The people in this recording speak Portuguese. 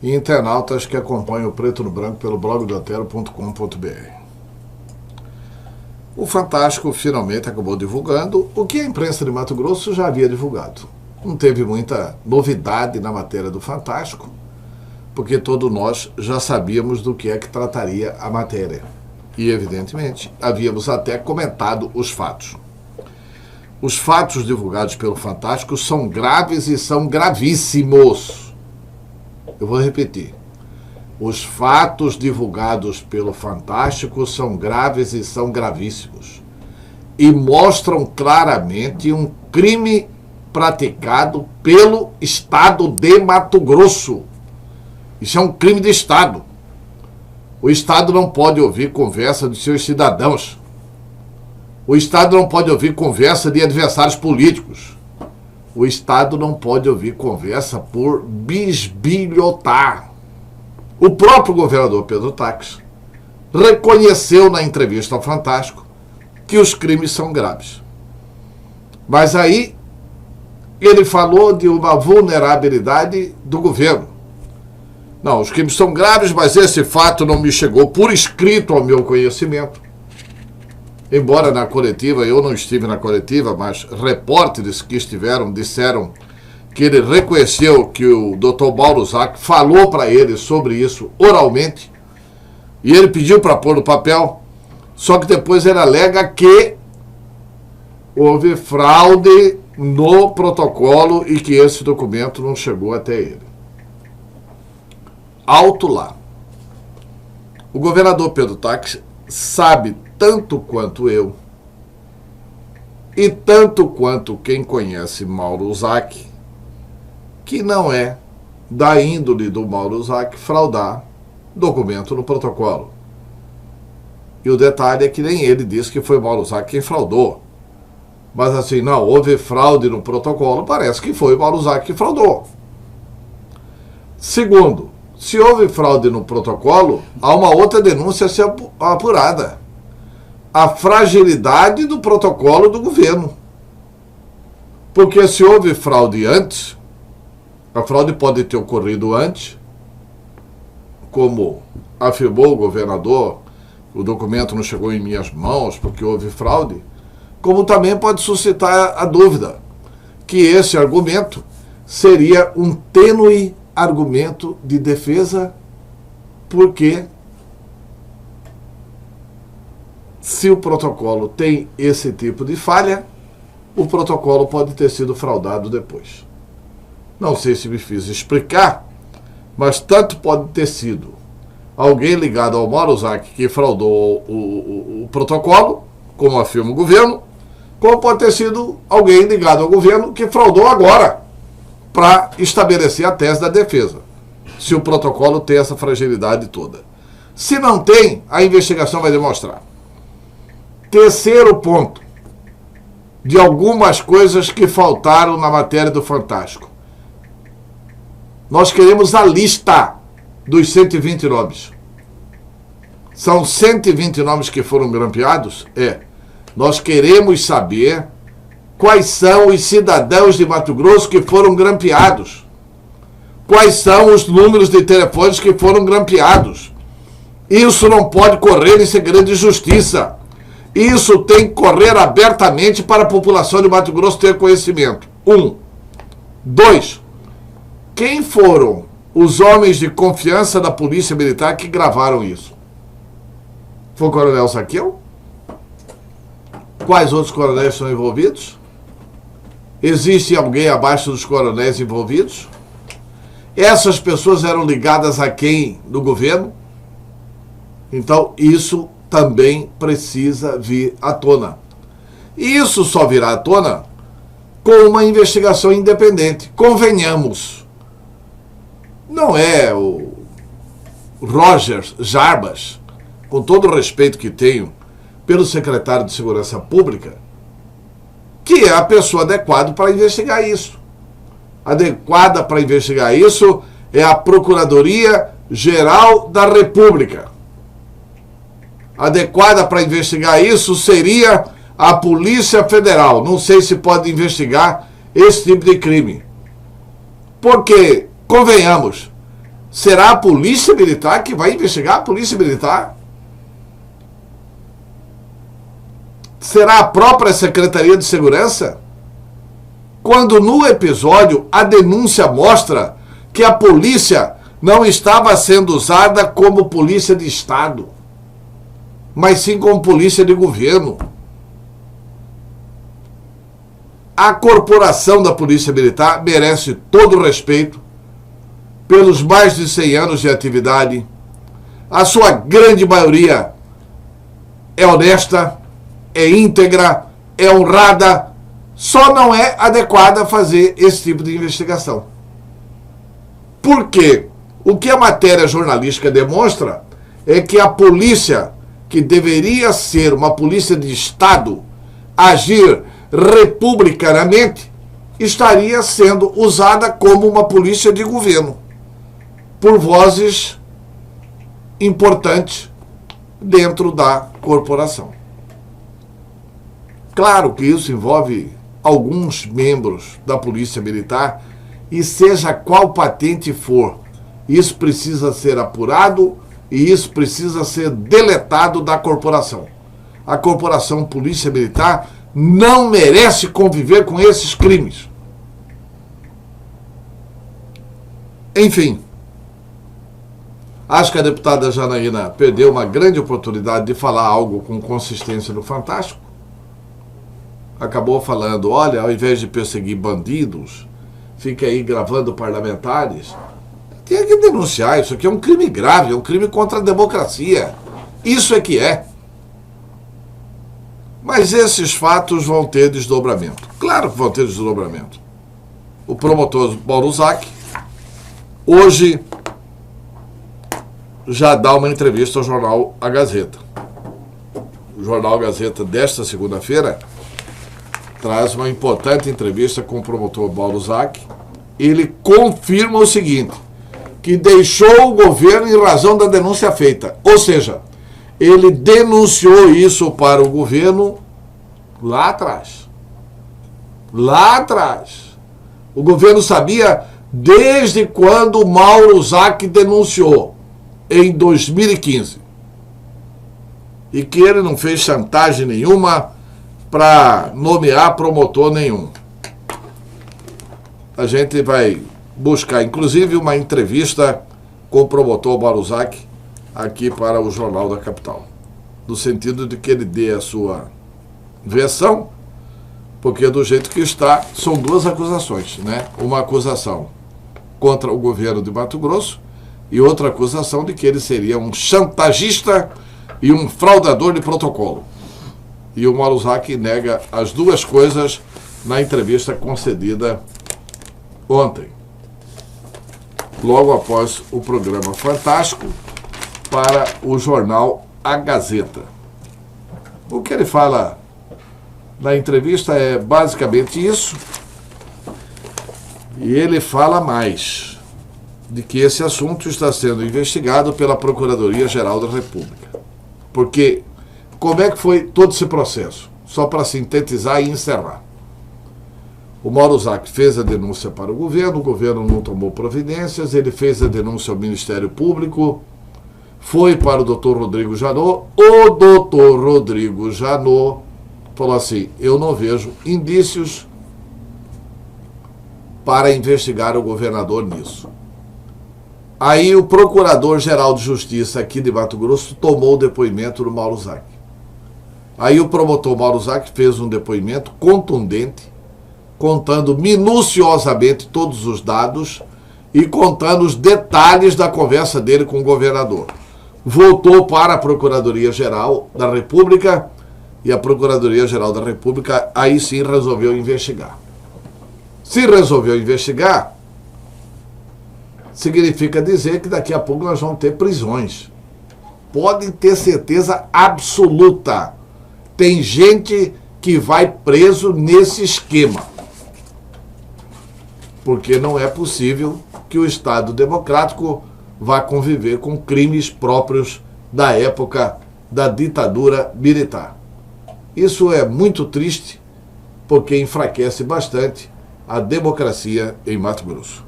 e internautas que acompanham o Preto no Branco pelo blog do Antero.com.br. O Fantástico finalmente acabou divulgando o que a imprensa de Mato Grosso já havia divulgado. Não teve muita novidade na matéria do Fantástico, porque todos nós já sabíamos do que é que trataria a matéria. E, evidentemente, havíamos até comentado os fatos. Os fatos divulgados pelo Fantástico são graves e são gravíssimos. Eu vou repetir. Os fatos divulgados pelo Fantástico são graves e são gravíssimos. E mostram claramente um crime praticado pelo Estado de Mato Grosso. Isso é um crime de Estado. O Estado não pode ouvir conversa de seus cidadãos. O Estado não pode ouvir conversa de adversários políticos. O Estado não pode ouvir conversa por bisbilhotar. O próprio governador Pedro Taques reconheceu na entrevista ao Fantástico que os crimes são graves. Mas aí ele falou de uma vulnerabilidade do governo. Não, os crimes são graves, mas esse fato não me chegou por escrito ao meu conhecimento. Embora na coletiva, eu não estive na coletiva, mas repórteres que estiveram disseram que ele reconheceu que o Dr. Mauro Zac falou para ele sobre isso oralmente, e ele pediu para pôr no papel, só que depois ele alega que houve fraude no protocolo e que esse documento não chegou até ele. Alto lá. O governador Pedro Taques sabe tanto quanto eu e tanto quanto quem conhece Mauro Zac que não é da índole do Mauro Zac fraudar documento no protocolo. E o detalhe é que nem ele disse que foi Mauro Zac quem fraudou. Mas assim, não, houve fraude no protocolo, parece que foi Mauro Zac que fraudou. Segundo, se houve fraude no protocolo, há uma outra denúncia a ser apurada. A fragilidade do protocolo do governo. Porque se houve fraude antes, a fraude pode ter ocorrido antes, como afirmou o governador, o documento não chegou em minhas mãos porque houve fraude, como também pode suscitar a dúvida que esse argumento seria um tênue argumento de defesa, porque se o protocolo tem esse tipo de falha, o protocolo pode ter sido fraudado depois. Não sei se me fiz explicar, mas tanto pode ter sido alguém ligado ao Mauro Zac que fraudou o protocolo, como afirma o governo, como pode ter sido alguém ligado ao governo que fraudou agora, para estabelecer a tese da defesa, se o protocolo tem essa fragilidade toda. Se não tem, a investigação vai demonstrar. Terceiro ponto, de algumas coisas que faltaram na matéria do Fantástico. Nós queremos a lista dos 120 nomes. São 120 nomes que foram grampeados? Nós queremos saber quais são os cidadãos de Mato Grosso que foram grampeados. Quais são os números de telefones que foram grampeados. Isso não pode correr em segredo de justiça. Isso tem que correr abertamente para a população de Mato Grosso ter conhecimento. 1. 2. Quem foram os homens de confiança da Polícia Militar que gravaram isso? Foi o Coronel Saqueu? Quais outros coronéis são envolvidos? Existe alguém abaixo dos coronéis envolvidos? Essas pessoas eram ligadas a quem no governo? Então, isso também precisa vir à tona. E isso só virá à tona com uma investigação independente. Convenhamos. Não é o Roger Jarbas, com todo o respeito que tenho pelo secretário de Segurança Pública, que é a pessoa adequada para investigar isso. Adequada para investigar isso é a Procuradoria-Geral da República. Adequada para investigar isso seria a Polícia Federal. Não sei se pode investigar esse tipo de crime. Porque, convenhamos, Será a Polícia Militar que vai investigar a Polícia Militar? Será a própria Secretaria de Segurança? Quando no episódio a denúncia mostra que a polícia não estava sendo usada como polícia de Estado, mas sim como polícia de governo. A corporação da Polícia Militar merece todo o respeito pelos mais de 100 anos de atividade. A sua grande maioria é honesta, é íntegra, é honrada, só não é adequada fazer esse tipo de investigação. Por quê? O que a matéria jornalística demonstra é que a polícia, que deveria ser uma polícia de Estado, agir republicanamente, estaria sendo usada como uma polícia de governo, por vozes importantes dentro da corporação. Claro que isso envolve alguns membros da Polícia Militar, e seja qual patente for, isso precisa ser apurado e isso precisa ser deletado da corporação. A corporação Polícia Militar não merece conviver com esses crimes. Enfim, acho que a deputada Janaína perdeu uma grande oportunidade de falar algo com consistência no Fantástico. Acabou falando, olha, ao invés de perseguir bandidos, fica aí gravando parlamentares. Tem que denunciar, isso aqui é um crime grave, é um crime contra a democracia. Isso é que é. Mas esses fatos vão ter desdobramento. Claro que vão ter desdobramento. O promotor Mauro Zac, hoje, já dá uma entrevista ao jornal A Gazeta. O jornal A Gazeta desta segunda-feira traz uma importante entrevista com o promotor Mauro Zac. Ele confirma o seguinte, que deixou o governo em razão da denúncia feita. Ou seja, ele denunciou isso para o governo lá atrás. Lá atrás. O governo sabia desde quando o Mauro Zac denunciou, em 2015. E que ele não fez chantagem nenhuma para nomear promotor nenhum. A gente vai buscar, inclusive, uma entrevista com o promotor Mauro Zac aqui para o Jornal da Capital, no sentido de que ele dê a sua versão, porque do jeito que está, são duas acusações, né? Uma acusação contra o governo de Mato Grosso e outra acusação de que ele seria um chantagista e um fraudador de protocolo. E o Mauro Zac nega as duas coisas na entrevista concedida ontem, logo após o programa Fantástico para o jornal A Gazeta. O que ele fala na entrevista é basicamente isso, e ele fala mais, de que esse assunto está sendo investigado pela Procuradoria-Geral da República. Porque como é que foi todo esse processo? Só para sintetizar e encerrar. O Mauro Zac fez a denúncia para o governo não tomou providências, ele fez a denúncia ao Ministério Público, foi para o doutor Rodrigo Janot, o doutor Rodrigo Janot falou assim, eu não vejo indícios para investigar o governador nisso. Aí o Procurador-Geral de Justiça aqui de Mato Grosso tomou o depoimento do Mauro Zac. Aí o promotor Mauro Zac fez um depoimento contundente, contando minuciosamente todos os dados e contando os detalhes da conversa dele com o governador. Voltou para a Procuradoria-Geral da República e a Procuradoria-Geral da República aí sim resolveu investigar. Se resolveu investigar, significa dizer que daqui a pouco nós vamos ter prisões. Podem ter certeza absoluta. Tem gente que vai preso nesse esquema. Porque não é possível que o Estado democrático vá conviver com crimes próprios da época da ditadura militar. Isso é muito triste, porque enfraquece bastante a democracia em Mato Grosso.